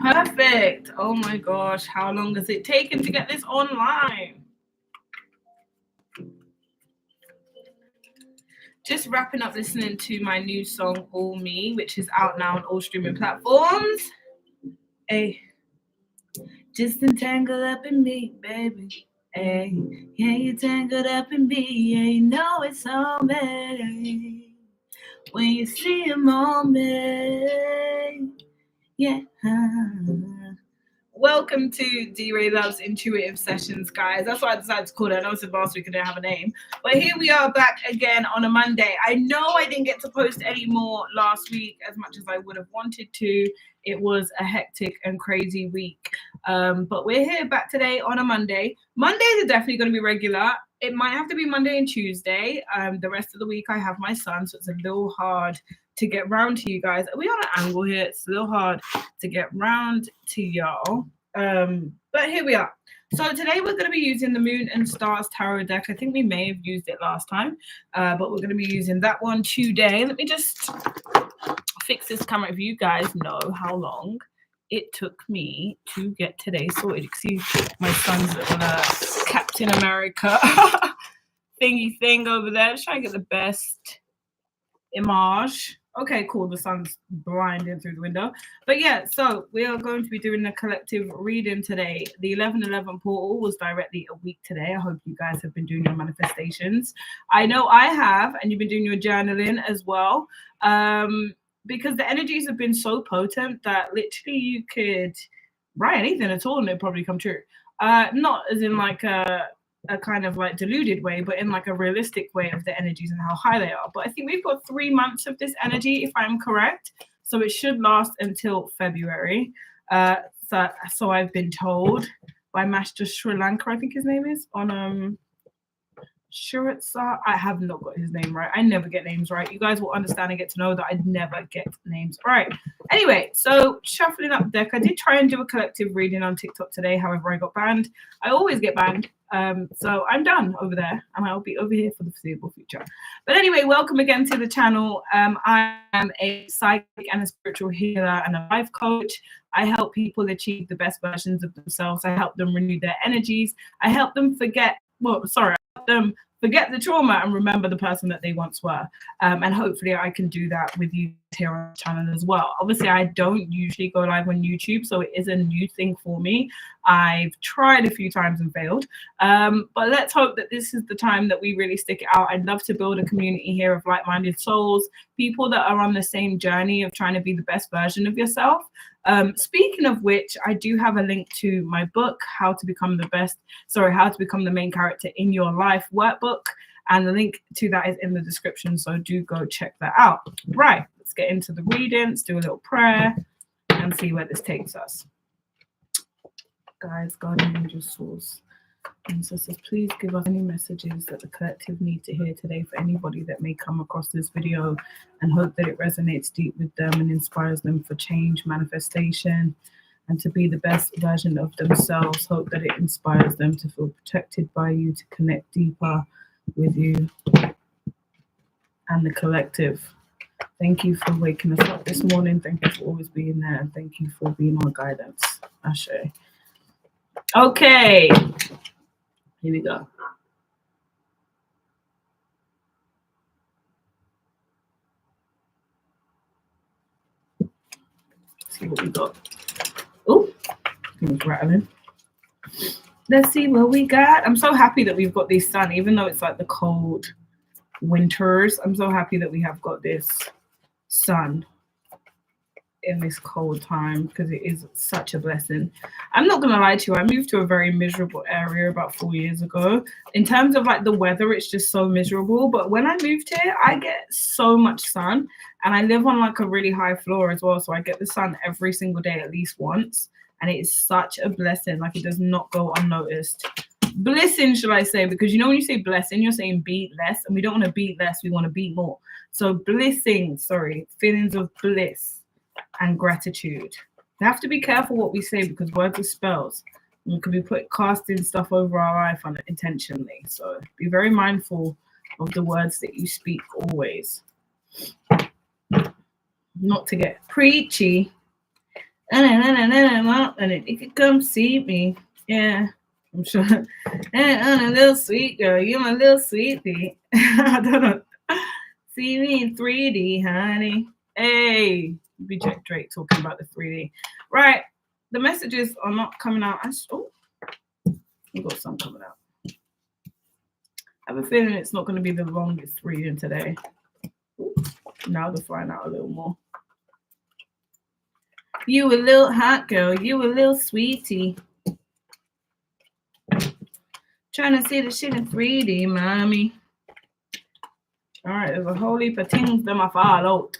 Perfect. Oh my gosh, how long has it taken to get this online? Just wrapping up listening to my new song, All Me, which is out now on all streaming platforms. Hey, just entangled up in me, baby. Hey, yeah, you tangled up in me. Yeah, you know it's all me. When you see a moment, yeah. Welcome to DerayLove's Intuitive Sessions, guys. That's why I decided to call it. I know it's last week and didn't have a name. But here we are back again on a Monday. I know I didn't get to post any more last week as much as I would have wanted to. It was a hectic and crazy week. But we're here back today on a Monday. Mondays are definitely going to be regular. It might have to be Monday and Tuesday. The rest of the week I have my son, so it's a little hard to get round to you guys. Are we on an angle here? It's a little hard to get round to y'all. But here we are. So today we're going to be using the Moon and Stars Tarot deck. I think we may have used it last time, but we're going to be using that one today. Let me just fix this camera if you guys know how long it took me to get today sorted. You can see my son's little Captain America thingy thing over there. Just trying to get the best image. Okay, cool. The sun's blinding through the window. But yeah, so we are going to be doing a collective reading today. The 1111 portal was directly a week today. I hope you guys have been doing your manifestations. I know I have, and you've been doing your journaling as well. Because the energies have been so potent that literally you could write anything at all and it'd probably come true. Not as in like a kind of like deluded way, but in like a realistic way of the energies and how high they are. But I think we've got 3 months of this energy, if I'm correct. So it should last until February. So I've been told by Master Sri Lanka, I think his name is, on Shuritsa. I have not got his name right. I never get names right. You guys will understand and get to know that I never get names right. Anyway, so shuffling up the deck. I did try and do a collective reading on TikTok today. However, I got banned. I always get banned. So I'm done over there and I'll be over here for the foreseeable future. But anyway, welcome again to the channel. I am a psychic and a spiritual healer and a life coach. I help people achieve the best versions of themselves. I help them renew their energies. I help them forget the trauma and remember the person that they once were. And hopefully I can do that with you here on the channel as well. Obviously, I don't usually go live on YouTube, so it is a new thing for me. I've tried a few times and failed. But let's hope that this is the time that we really stick it out. I'd love to build a community here of like-minded souls, people that are on the same journey of trying to be the best version of yourself. Speaking of which, I do have a link to my book, How to Become the Main Character in Your Life workbook. And the link to that is in the description. So do go check that out. Right, let's get into the reading. Let's do a little prayer and see where this takes us. Guys, guardian angels, souls, ancestors, please give us any messages that the collective need to hear today for anybody that may come across this video, and hope that it resonates deep with them and inspires them for change, manifestation, and to be the best version of themselves. Hope that it inspires them to feel protected by you, to connect deeper with you and the collective. Thank you for waking us up this morning. Thank you for always being there, and thank you for being our guidance. Ashe. Okay, here we go. Let's see what we got. Oh, it's rattling. Let's see what we got. I'm so happy that we've got this sun, even though it's like the cold winters. I'm so happy that we have got this sun in this cold time, because it is such a blessing. I'm not gonna lie to you, I moved to a very miserable area about 4 years ago. In terms of like the weather, it's just so miserable, but when I moved here, I get so much sun, and I live on like a really high floor as well, so I get the sun every single day at least once, and it is such a blessing. Like, it does not go unnoticed. Blessing, should I say, because you know when you say blessing, you're saying beat less, and we don't want to beat less, we want to beat more. So blessing, feelings of bliss and gratitude. We have to be careful what we say, because words are spells. We could be casting stuff over our life unintentionally. So be very mindful of the words that you speak always. Not to get preachy. And if you could come see me, yeah, I'm sure. And I'm a little sweet girl, you're my little sweetie. I don't know. See me in 3D, honey. Hey, be Drake talking about the 3D. Right, the messages are not coming out. Oh, we got some coming out. I have a feeling it's not going to be the longest reading today. Ooh, now they're flying out a little more. You a little hot girl, you a little sweetie. Trying to see the shit in 3D, mommy. All right, there's a whole heap of things that I followed.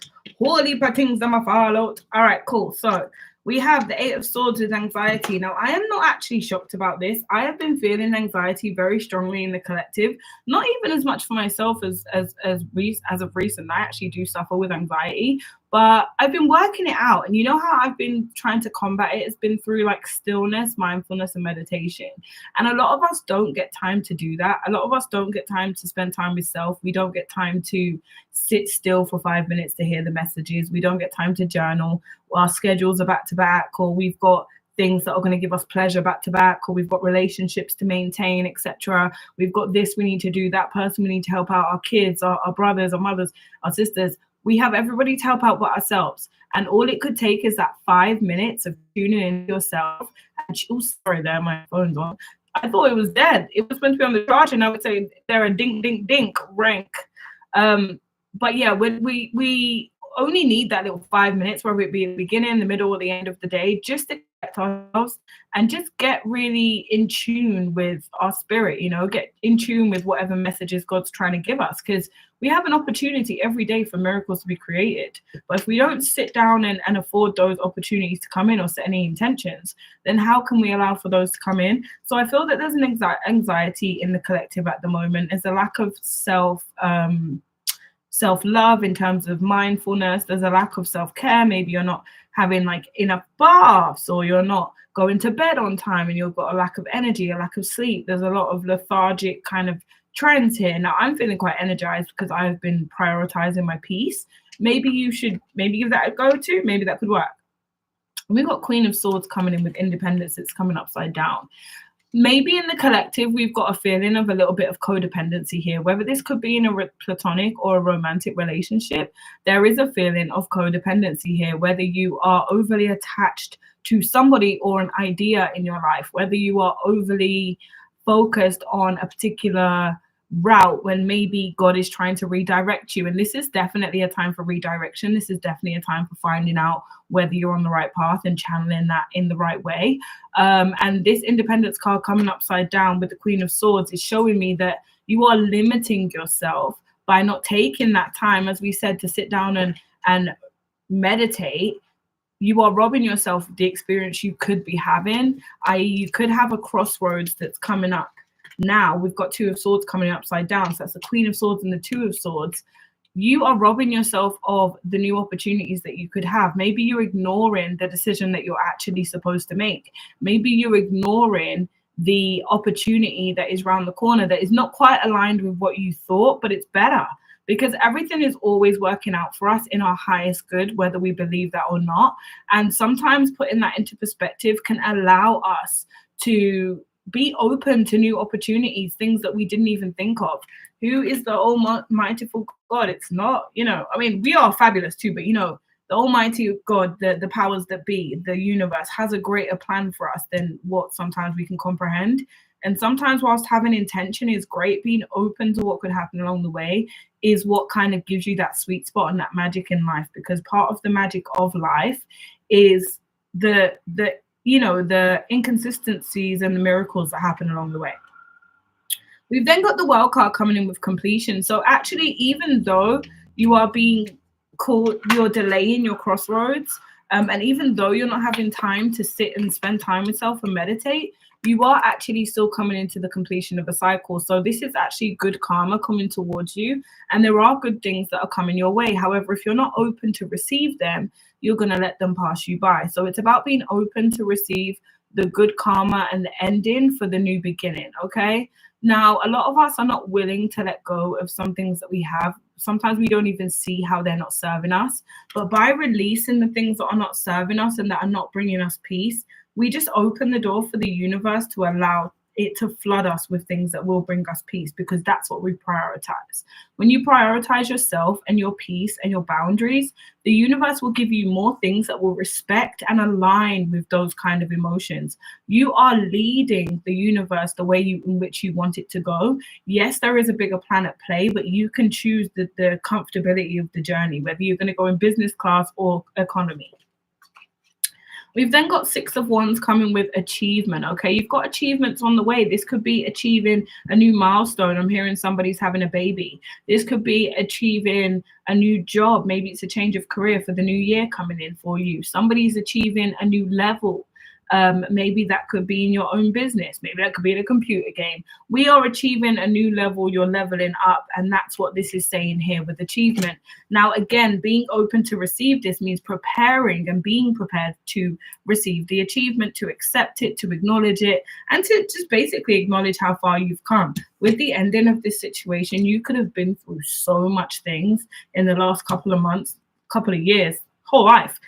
All right, cool. So we have the 8 of Swords with anxiety. Now, I am not actually shocked about this. I have been feeling anxiety very strongly in the collective, not even as much for myself as of recent. I actually do suffer with anxiety, but I've been working it out. And you know how I've been trying to combat it? It's been through like stillness, mindfulness, and meditation. And a lot of us don't get time to do that. A lot of us don't get time to spend time with self. We don't get time to sit still for 5 minutes to hear the messages. We don't get time to journal. Our schedules are back to back, or we've got things that are going to give us pleasure back to back, or we've got relationships to maintain, etc. We've got this we need to do, that person we need to help out, our kids, our brothers, our mothers, our sisters. We have everybody to help out but ourselves. And all it could take is that 5 minutes of tuning into yourself. And oh, sorry, there, my phone's on. I thought it was dead. It was meant to be on the charge, and I would say there a dink, dink, dink rank. But yeah, when we only need that little 5 minutes, whether it be in the beginning, the middle, or the end of the day, just to collect ourselves and just get really in tune with our spirit, you know, get in tune with whatever messages God's trying to give us, because we have an opportunity every day for miracles to be created. But if we don't sit down and afford those opportunities to come in or set any intentions, then how can we allow for those to come in? So I feel that there's an anxiety in the collective at the moment. There's a lack of self-love in terms of mindfulness. There's a lack of self-care. Maybe you're not having like enough baths, or you're not going to bed on time, and you've got a lack of energy, a lack of sleep. There's a lot of lethargic kind of trends here. Now I'm feeling quite energized because I've been prioritizing my peace. Maybe you should give that a go too. Maybe that could work. We've got Queen of Swords coming in with independence. It's coming upside down. Maybe in the collective, we've got a feeling of a little bit of codependency here, whether this could be in a platonic or a romantic relationship. There is a feeling of codependency here, whether you are overly attached to somebody or an idea in your life, whether you are overly focused on a particular route when maybe God is trying to redirect you. And this is definitely a time for redirection. This is definitely a time for finding out whether you're on the right path and channeling that in the right way. And this independence card coming upside down with the Queen of Swords is showing me that you are limiting yourself by not taking that time, as we said, to sit down and meditate. You are robbing yourself of the experience you could be having, i.e. you could have a crossroads that's coming up. Now we've got 2 of Swords coming upside down. So that's the Queen of Swords and the 2 of Swords. You are robbing yourself of the new opportunities that you could have. Maybe you're ignoring the decision that you're actually supposed to make. Maybe you're ignoring the opportunity that is around the corner that is not quite aligned with what you thought, but it's better, because everything is always working out for us in our highest good, whether we believe that or not. And sometimes putting that into perspective can allow us to be open to new opportunities, things that we didn't even think of. Who is the almighty God? It's not, I mean, we are fabulous too, but the almighty God, the powers that be, the universe has a greater plan for us than what sometimes we can comprehend. And sometimes whilst having intention is great, being open to what could happen along the way is what kind of gives you that sweet spot and that magic in life, because part of the magic of life is the inconsistencies and the miracles that happen along the way. We've then got the World card coming in with completion. So actually, even though you are being called, you're delaying your crossroads, and even though you're not having time to sit and spend time with self and meditate, you are actually still coming into the completion of a cycle. So this is actually good karma coming towards you, and there are good things that are coming your way. However, if you're not open to receive them, you're going to let them pass you by. So it's about being open to receive the good karma and the ending for the new beginning. Okay. Now, a lot of us are not willing to let go of some things that we have. Sometimes we don't even see how they're not serving us. But by releasing the things that are not serving us and that are not bringing us peace, we just open the door for the universe to allow it to flood us with things that will bring us peace, because that's what we prioritize. When you prioritize yourself and your peace and your boundaries, the universe will give you more things that will respect and align with those kind of emotions. You are leading the universe the way in which you want it to go. Yes, there is a bigger plan at play, but you can choose the comfortability of the journey, whether you're going to go in business class or economy. We've then got Six of Wands coming with achievement. Okay, you've got achievements on the way. This could be achieving a new milestone. I'm hearing somebody's having a baby. This could be achieving a new job. Maybe it's a change of career for the new year coming in for you. Somebody's achieving a new level. Maybe that could be in your own business. Maybe that could be in a computer game. We are achieving a new level. You're leveling up. And that's what this is saying here with achievement. Now, again, being open to receive this means preparing and being prepared to receive the achievement, to accept it, to acknowledge it, and to just basically acknowledge how far you've come. With the ending of this situation, you could have been through so much things in the last couple of months, couple of years, whole life,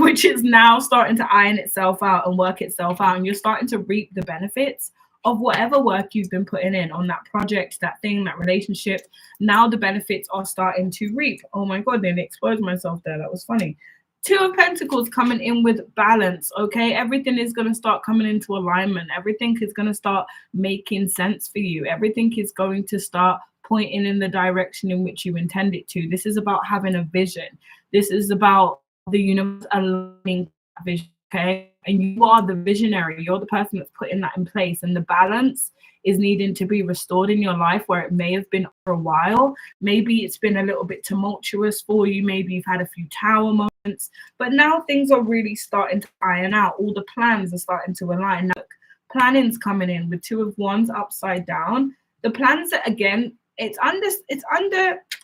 which is now starting to iron itself out and work itself out, and you're starting to reap the benefits of whatever work you've been putting in on that project, that thing, that relationship. Now the benefits are starting to reap. Oh my god, nearly exploded myself there. That was funny. Two of Pentacles coming in with balance. Okay, everything is going to start coming into alignment. Everything is going to start making sense for you. Everything is going to start pointing in the direction in which you intend it to. This is about having a vision. This is about the universe aligning that vision, okay? And you are the visionary. You're the person that's putting that in place. And the balance is needing to be restored in your life where it may have been for a while. Maybe it's been a little bit tumultuous for you. Maybe you've had a few tower moments. But now things are really starting to iron out. All the plans are starting to align. Now, planning's coming in with Two of Wands upside down. The plans that, again, it's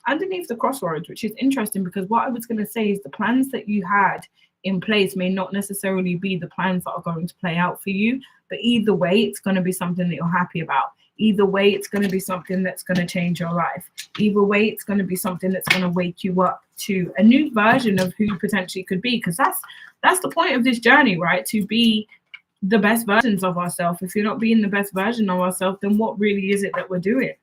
underneath the crossroads, which is interesting, because what I was going to say is the plans that you had in place may not necessarily be the plans that are going to play out for you, but either way it's going to be something that you're happy about. Either way it's going to be something that's going to change your life. Either way it's going to be something that's going to wake you up to a new version of who you potentially could be, because that's the point of this journey, right? To be the best versions of ourselves. If you're not being the best version of ourselves, then what really is it that we're doing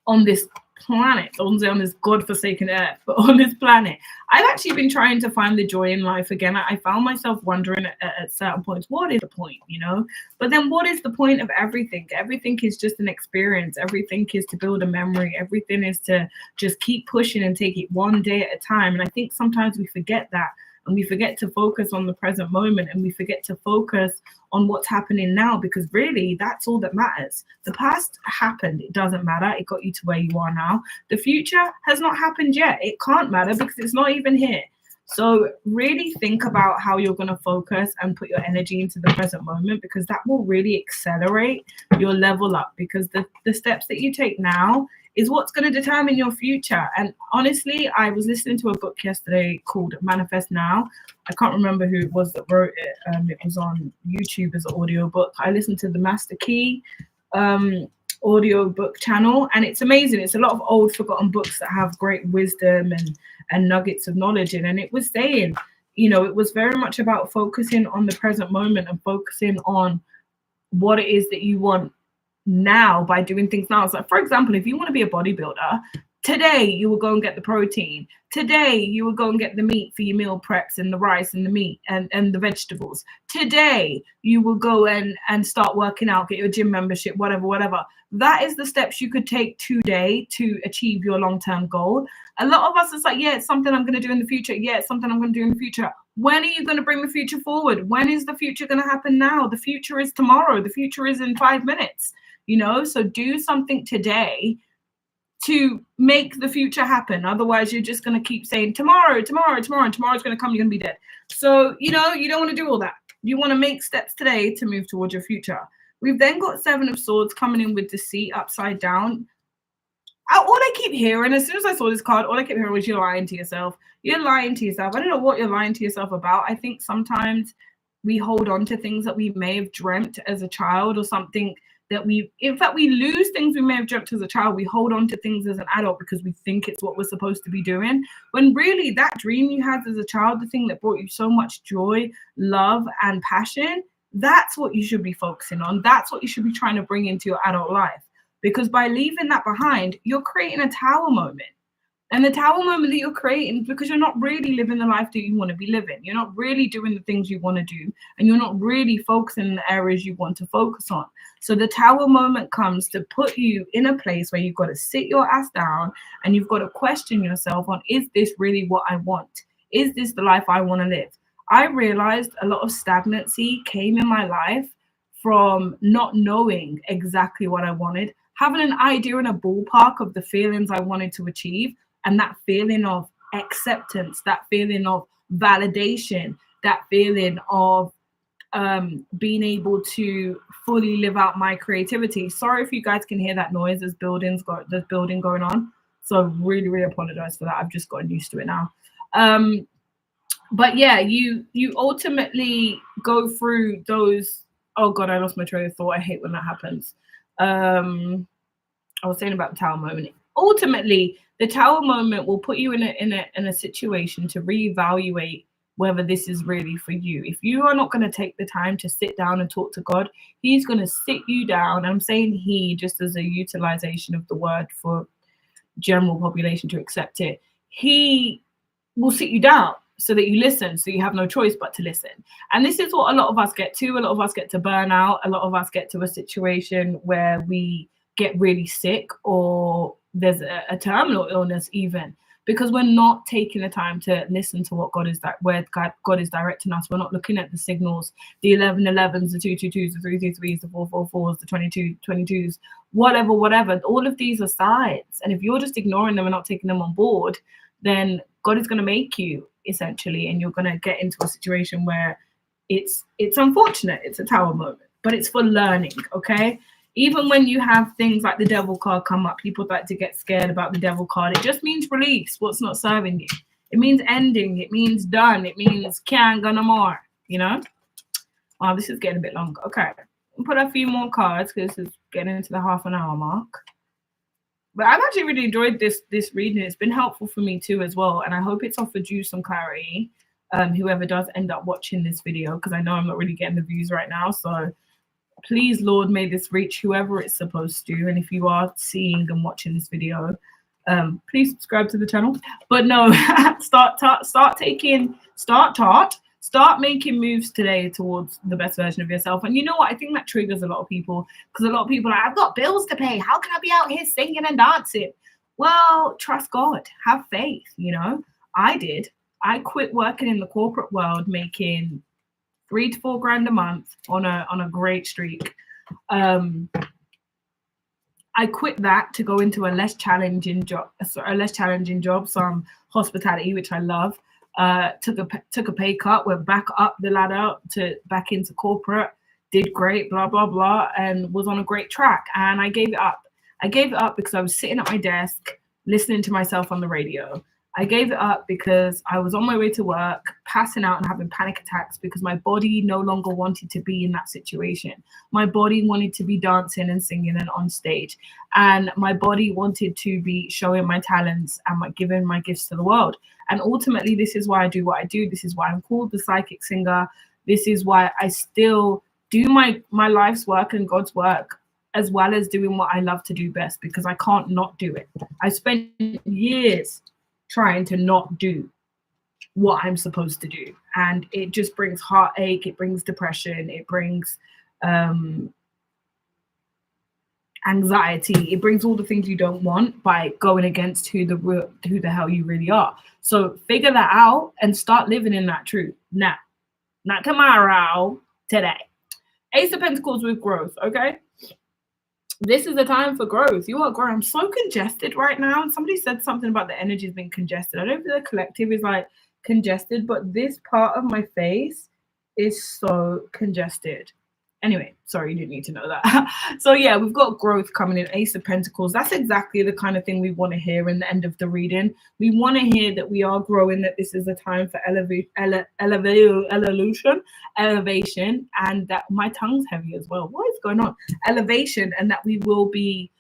on this planet, on this godforsaken earth, but on this planet? I've actually been trying to find the joy in life again. I found myself wondering at certain points, what is the point, you know? But then what is the point of everything? Everything is just an experience. Everything is to build a memory. Everything is to just keep pushing and take it one day at a time. And I think sometimes we forget that. And we forget to focus on the present moment, and we forget to focus on what's happening now, because really that's all that matters. The past happened. It doesn't matter. It got you to where you are now. The future has not happened yet. It can't matter because it's not even here. So really think about how you're going to focus and put your energy into the present moment, because that will really accelerate your level up, because the steps that you take now is what's going to determine your future. And honestly, I was listening to a book yesterday called Manifest Now. I can't remember who it was that wrote it. It was on YouTube as an audio book. I listened to the Master Key audio book channel, and it's amazing. It's a lot of old forgotten books that have great wisdom and nuggets of knowledge in. And it was saying, you know, it was very much about focusing on the present moment and focusing on what it is that you want now by doing things now. So for example, if you want to be a bodybuilder, today you will go and get the protein. Today you will go and get the meat for your meal preps, and the rice and the meat and the vegetables. Today you will go and start working out, get your gym membership, whatever. That is the steps you could take today to achieve your long-term goal. A lot of us is like, yeah, it's something I'm going to do in the future. Yeah, it's something I'm going to do in the future. When are you going to bring the future forward? When is the future going to happen now? The future is tomorrow. The future is in 5 minutes. You know, so do something today to make the future happen. Otherwise, you're just going to keep saying tomorrow, and tomorrow's going to come, you're going to be dead. So, you know, you don't want to do all that. You want to make steps today to move towards your future. We've then got Seven of Swords coming in with Deceit upside down. All I keep hearing, as soon as I saw this card, all I kept hearing was you're lying to yourself. You're lying to yourself. I don't know what you're lying to yourself about. I think sometimes we hold on to things that we may have dreamt as a child, or something that we lose things we may have dreamt as a child. We hold on to things as an adult because we think it's what we're supposed to be doing, when really that dream you had as a child, the thing that brought you so much joy, love, and passion, that's what you should be focusing on. That's what you should be trying to bring into your adult life. Because by leaving that behind, you're creating a tower moment. And the tower moment that you're creating is because you're not really living the life that you want to be living. You're not really doing the things you want to do. And you're not really focusing in the areas you want to focus on. So the tower moment comes to put you in a place where you've got to sit your ass down and you've got to question yourself on, is this really what I want? Is this the life I want to live? I realized a lot of stagnancy came in my life from not knowing exactly what I wanted, having an idea in a ballpark of the feelings I wanted to achieve, and that feeling of acceptance, that feeling of validation, that feeling of being able to fully live out my creativity. Sorry if you guys can hear that noise. There's building going on. So really, really apologize for that. I've just gotten used to it now. But yeah, you ultimately go through those. Oh God, I lost my train of thought. I hate when that happens. I was saying about the tower moment. Ultimately, the tower moment will put you in a situation to reevaluate whether this is really for you. If you are not going to take the time to sit down and talk to God, he's going to sit you down. I'm saying he just as a utilization of the word for general population to accept it. He will sit you down so that you listen, so you have no choice but to listen. And this is what a lot of us get to. A lot of us get to burnout. A lot of us get to a situation where we get really sick, or there's a terminal illness even, because we're not taking the time to listen to what God is directing us. We're not looking at the signals, the 11-11s, the 2-2-2s, the 3-3-3s, the 4-4-4s, the 22-22s, whatever. All of these are signs. And if you're just ignoring them and not taking them on board, then God is going to make you, essentially, and you're going to get into a situation where it's unfortunate. It's a tower moment, but it's for learning, okay? Even when you have things like the devil card come up, people like to get scared about the devil card. It just means release what's not serving you. It means ending. It means done. It means can't go no more, you know? Oh, this is getting a bit longer. Okay. I'll put a few more cards because it's getting into the half an hour mark. But I've actually really enjoyed this reading. It's been helpful for me too as well. And I hope it's offered you some clarity, whoever does end up watching this video, because I know I'm not really getting the views right now. So please, Lord, may this reach whoever it's supposed to. And if you are seeing and watching this video, please subscribe to the channel. But no, start making moves today towards the best version of yourself. And you know what? I think that triggers a lot of people, because a lot of people are like, I've got bills to pay. How can I be out here singing and dancing? Well, trust God. Have faith, you know? I did. I quit working in the corporate world, making $3 to $4 grand a month on a great streak. I quit that to go into a less challenging job, some hospitality, which I love. Took a pay cut, went back up the ladder back into corporate, did great, blah blah blah, and was on a great track. And I gave it up. I gave it up because I was sitting at my desk listening to myself on the radio. I gave it up because I was on my way to work, passing out and having panic attacks because my body no longer wanted to be in that situation. My body wanted to be dancing and singing and on stage. And my body wanted to be showing my talents and giving my gifts to the world. And ultimately, this is why I do what I do. This is why I'm called the psychic singer. This is why I still do my life's work and God's work, as well as doing what I love to do best, because I can't not do it. I spent years trying to not do what I'm supposed to do. And it just brings heartache, it brings depression, it brings anxiety, it brings all the things you don't want by going against who the hell you really are. So figure that out and start living in that truth now, not tomorrow, today. Ace of Pentacles with growth, okay? This is the time for growth. You are growing. I'm so congested right now. Somebody said something about the energy has been congested. I don't think the collective is like congested, but this part of my face is so congested. Anyway, sorry, you didn't need to know that. So yeah, we've got growth coming in. Ace of Pentacles. That's exactly the kind of thing we want to hear in the end of the reading. We want to hear that we are growing, that this is a time for elevation, and that my tongue's heavy as well. What is going on? Elevation, and that we will be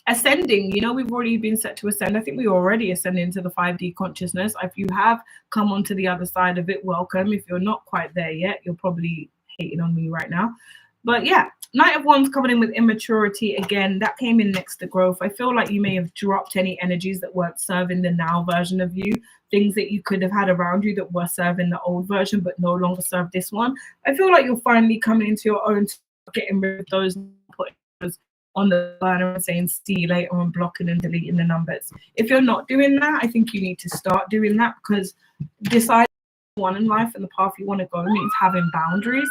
ascending. You know, we've already been set to ascend. I think we already ascending into the 5D consciousness. If you have come onto the other side of it, welcome. If you're not quite there yet, you're probably hating on me right now. But yeah, Knight of Wands coming in with immaturity again. That came in next to growth. I feel like you may have dropped any energies that weren't serving the now version of you, things that you could have had around you that were serving the old version but no longer serve this one. I feel like you're finally coming into your own, getting rid of those, putting those on the burner and saying see you later, and blocking and deleting the numbers. If you're not doing that, I think you need to start doing that, because deciding one in life and the path you want to go means having boundaries.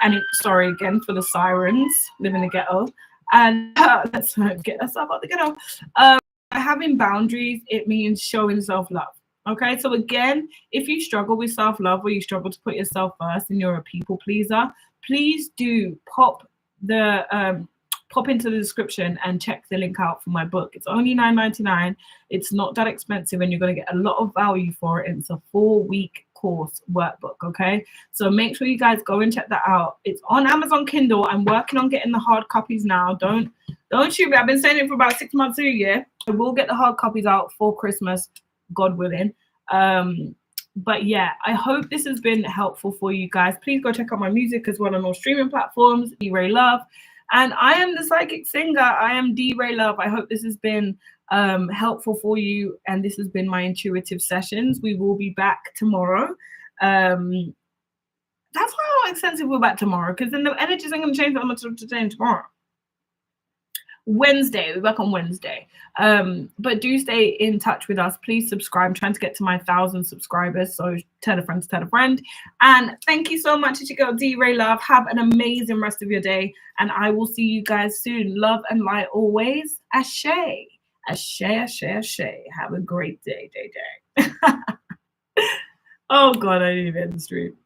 And sorry again for the sirens, live in the ghetto. And let's get us out of the ghetto. Having boundaries, it means showing self-love. Okay, so again, if you struggle with self-love, or you struggle to put yourself first and you're a people pleaser, please do pop into the description and check the link out for my book. It's only $9.99. It's not that expensive, and you're going to get a lot of value for it. It's a 4-week course workbook. Okay, so make sure you guys go and check that out. It's on Amazon Kindle. I'm working on getting the hard copies now. Don't shoot me. I've been saying it for about 6 months to a year. I will get the hard copies out for Christmas, God willing. But yeah, I hope this has been helpful for you guys. Please go check out my music as well on all streaming platforms, DerayLove. And I am the psychic singer. I am DerayLove. I hope this has been helpful for you, and this has been my intuitive sessions. We will be back tomorrow. That's why I'm extensive. We're back tomorrow, because then the energies ain't going to change that much today and tomorrow. Wednesday, we're back on Wednesday. But do stay in touch with us. Please subscribe. I'm trying to get to my 1,000 subscribers, so tell a friend to tell a friend. And thank you so much. It's your girl DerayLove. Have an amazing rest of your day, and I will see you guys soon. Love and light always. Ashe. Ashe, ashe, ashe. Have a great day. Oh God, I didn't even end the stream.